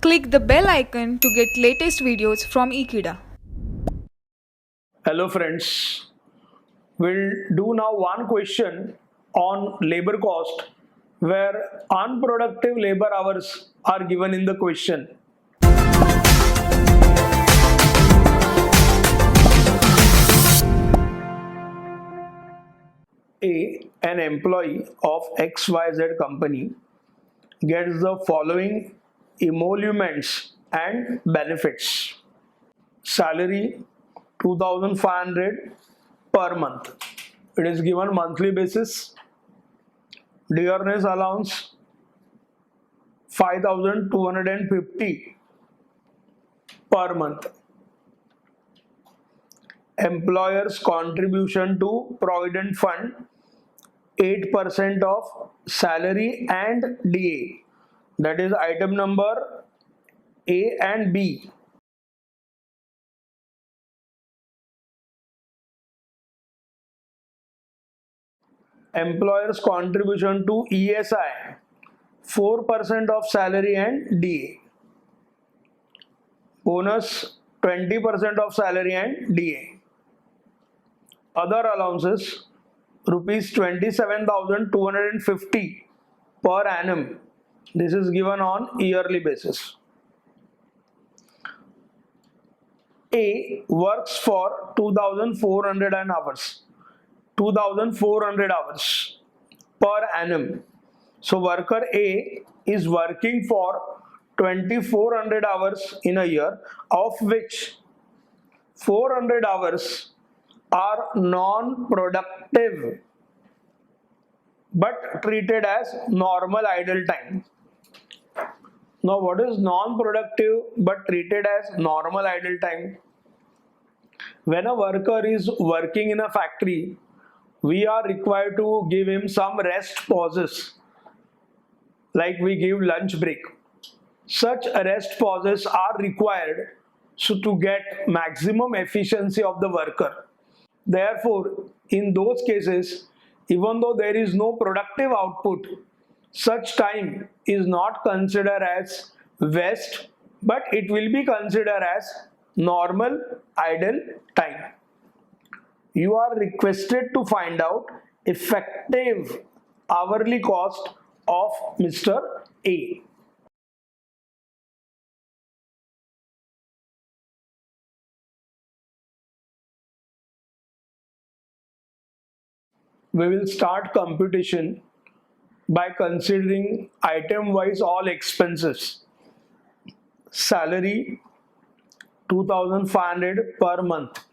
Click the bell icon to get latest videos from Ekeeda. Hello friends, we'll do now one question on labor cost where unproductive labor hours are given in the question. An employee of XYZ company gets the following emoluments and benefits. Salary 2500 per month. It is given monthly basis. Dearness allowance 5250 per month. Employer's contribution to provident fund 8% of salary and DA. That is item number A and B. Employer's contribution to ESI 4% of salary and DA. Bonus 20% of salary and DA. Other allowances rupees 27,250 per annum. This is given on yearly basis. A works for 2,400 hours. 2,400 hours per annum. So worker A is working for 2,400 hours in a year, of which 400 hours are non-productive but treated as normal idle time. Now what is non-productive but treated as normal idle time? When a worker is working in a factory, we are required to give him some rest pauses, like we give lunch break. Such rest pauses are required to get maximum efficiency of the worker. Therefore, in those cases, even though there is no productive output, such time is not considered as waste, but it will be considered as normal idle time. You are requested to find out effective hourly cost of Mr. A. We will start computation by considering item wise all expenses. Salary 2,500 per month.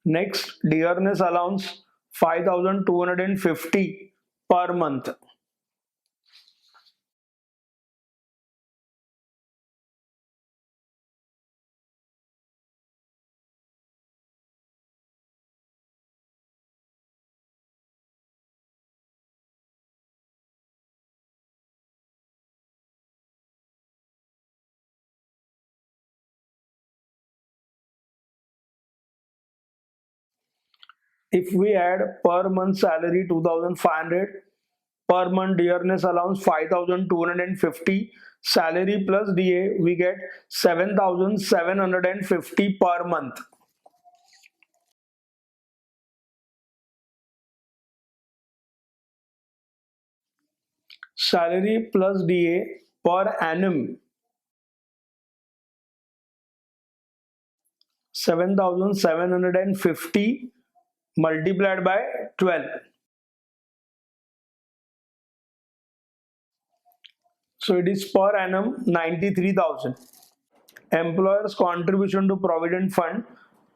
Next, dearness allowance 5,250 per month. If we add per month salary 2,500, per month dearness allowance 5,250, salary plus DA, we get 7,750 per month. Salary plus DA per annum 7,750 multiplied by 12. So it is per annum 93,000. Employer's contribution to provident fund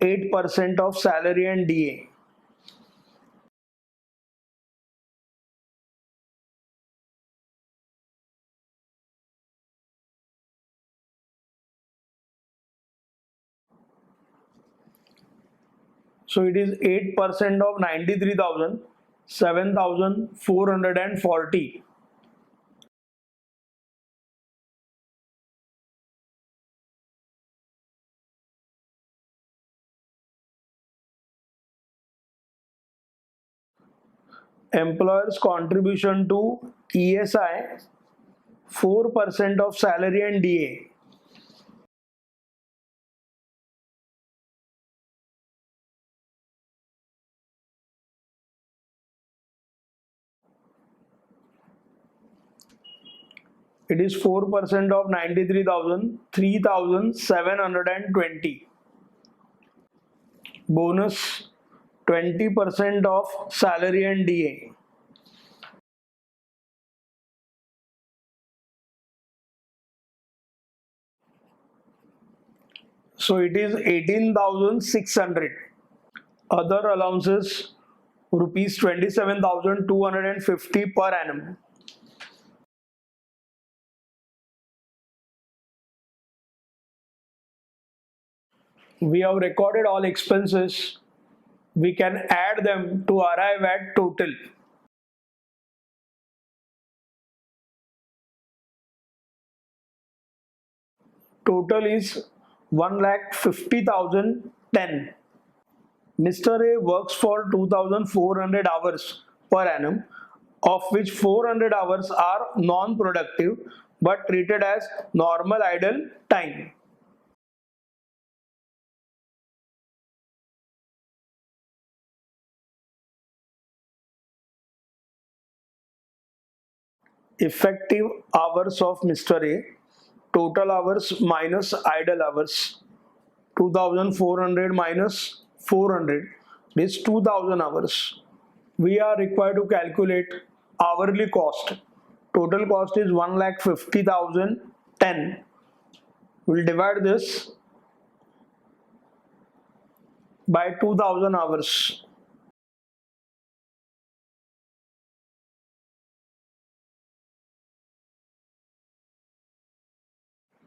8% of salary and DA. So it is 8% of 93,000, 7,440. Employer's contribution to ESI 4% of salary and DA. It is 4% of 93,000, 3,720. Bonus 20% of salary and DA. So it is 18,600. Other allowances rupees 27,250 per annum. We have recorded all expenses. We can add them to arrive at total. Total is 1,50,010. Mr. A works for 2,400 hours per annum, of which 400 hours are non-productive but treated as normal idle time. Effective hours of Mr. A, total hours minus idle hours, 2,400 minus 400 is 2,000 hours. We are required to calculate hourly cost. Total cost is 1,50,010. We'll divide this by 2,000 hours.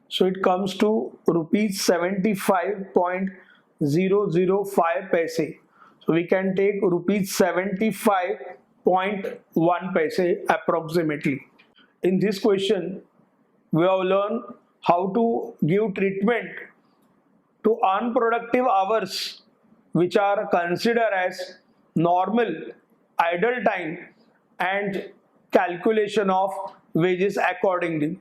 So it comes to rupees 75.005 paise. So we can take rupees 75.1 paise approximately. In this question, we have learned how to give treatment to unproductive hours which are considered as normal idle time and calculation of wages accordingly.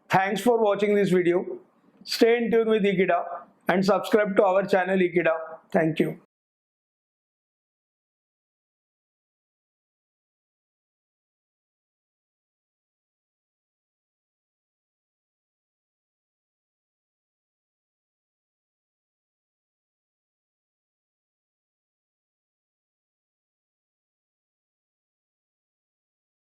Thanks for watching this video. Stay in tune with Ekeeda and subscribe to our channel Ekeeda. Thank you.